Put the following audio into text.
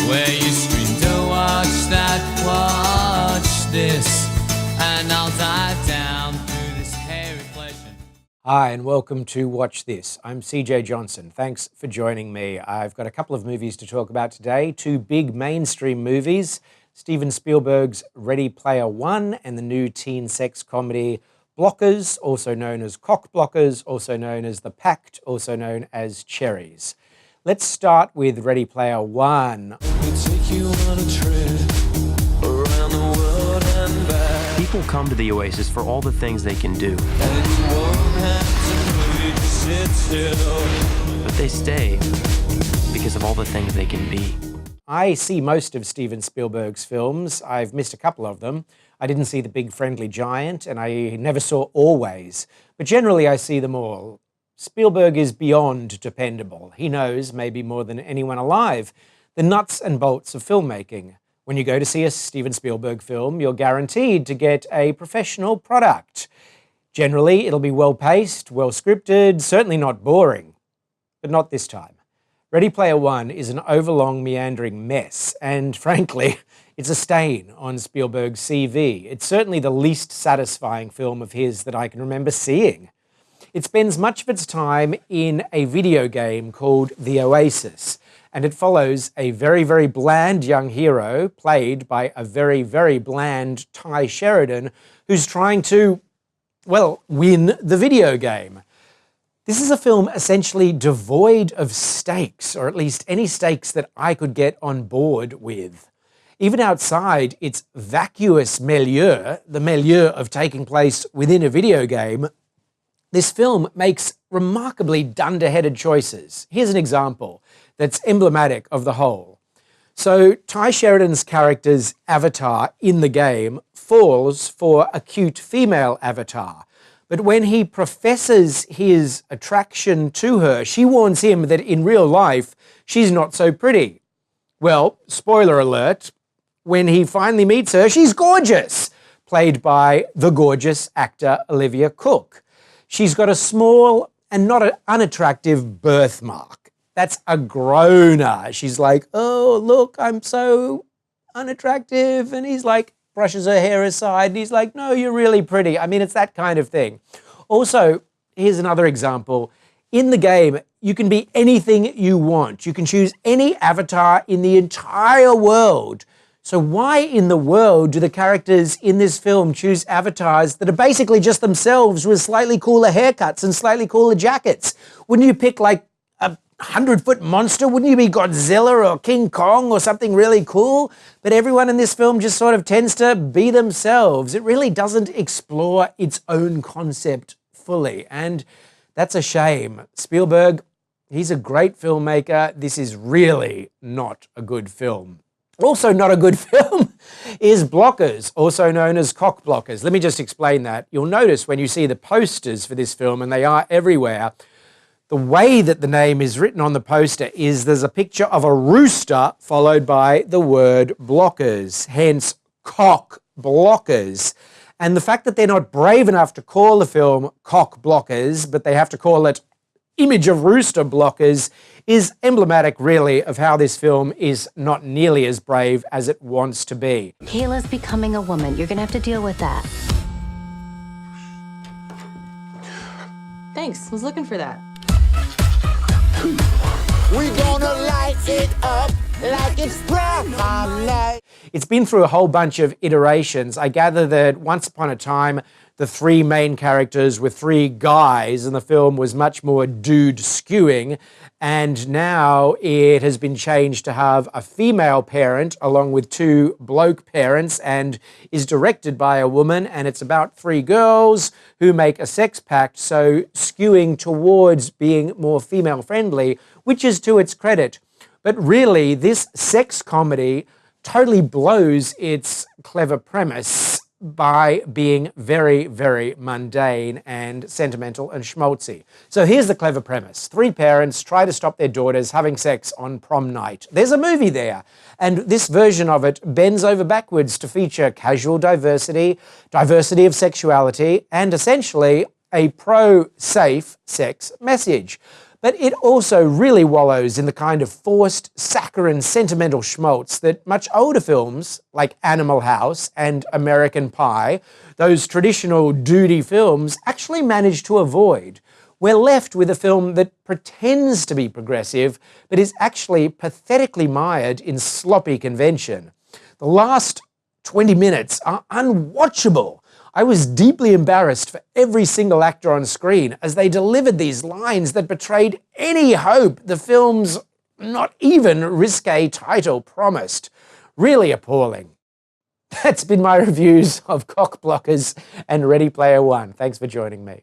where you scream to watch that, watch this, and I'll dive down through this hairy flesh. Hi, and welcome to Watch This. I'm CJ Johnson. Thanks for joining me. I've got a couple of movies to talk about today, two big mainstream movies, Steven Spielberg's Ready Player One and the new teen sex comedy Blockers, also known as Cock Blockers, also known as The Pact, also known as Cherries. Let's start with Ready Player One. People come to the Oasis for all the things they can do. But they stay because of all the things they can be. I see most of Steven Spielberg's films. I've missed a couple of them. I didn't see The Big Friendly Giant, and I never saw Always. But generally I see them all. Spielberg is beyond dependable. He knows, maybe more than anyone alive, the nuts and bolts of filmmaking. When you go to see a Steven Spielberg film, you're guaranteed to get a professional product. Generally, it'll be well-paced, well-scripted, certainly not boring. But not this time. Ready Player One is an overlong, meandering mess, and frankly, it's a stain on Spielberg's CV. It's certainly the least satisfying film of his that I can remember seeing. It spends much of its time in a video game called The Oasis, and it follows a very, very bland young hero, played by a very, very bland Tye Sheridan, who's trying to, well, win the video game. This is a film essentially devoid of stakes, or at least any stakes that I could get on board with. Even outside its vacuous milieu, the milieu of taking place within a video game, this film makes remarkably dunderheaded choices. Here's an example that's emblematic of the whole. So Tye Sheridan's character's avatar in the game falls for a cute female avatar. But when he professes his attraction to her, she warns him that in real life, she's not so pretty. Well, spoiler alert, when he finally meets her, she's gorgeous, played by the gorgeous actor Olivia Cooke. She's got a small and not an unattractive birthmark. That's a groaner. She's like, oh, look, I'm so unattractive. And he's like, brushes her hair aside, and he's like, no, you're really pretty. I mean, it's that kind of thing. Also, here's another example. In the game, you can be anything you want. You can choose any avatar in the entire world. So why in the world do the characters in this film choose avatars that are basically just themselves with slightly cooler haircuts and slightly cooler jackets? Wouldn't you pick like a 100-foot monster? Wouldn't you be Godzilla or King Kong or something really cool? But everyone in this film just sort of tends to be themselves. It really doesn't explore its own concept fully, and that's a shame. Spielberg, he's a great filmmaker. This is really not a good film. Also not a good film is Blockers, also known as Cock Blockers. Let me just explain that. You'll notice when you see the posters for this film, and they are everywhere, the way that the name is written on the poster is there's a picture of a rooster followed by the word blockers, hence Cock Blockers. And the fact that they're not brave enough to call the film Cock Blockers, but they have to call it Image of Rooster Blockers, is emblematic, really, of how this film is not nearly as brave as it wants to be. Kayla's becoming a woman. You're gonna have to deal with that. Thanks, was looking for that. We gonna light it up like it's prom night. It's been through a whole bunch of iterations. I gather that once upon a time, the three main characters were three guys, and the film was much more dude skewing. And now it has been changed to have a female parent along with two bloke parents, and is directed by a woman, and it's about three girls who make a sex pact, so skewing towards being more female friendly, which is to its credit. But really, this sex comedy totally blows its clever premise by being very, very mundane and sentimental and schmaltzy. So here's the clever premise. Three parents try to stop their daughters having sex on prom night. There's a movie there, and this version of it bends over backwards to feature casual diversity, diversity of sexuality, and essentially a pro-safe sex message. But it also really wallows in the kind of forced, saccharine, sentimental schmaltz that much older films, like Animal House and American Pie, those traditional duty films, actually manage to avoid. We're left with a film that pretends to be progressive, but is actually pathetically mired in sloppy convention. The last 20 minutes are unwatchable. I was deeply embarrassed for every single actor on screen as they delivered these lines that betrayed any hope the film's not even risque title promised. Really appalling. That's been my reviews of Cock Blockers and Ready Player One. Thanks for joining me.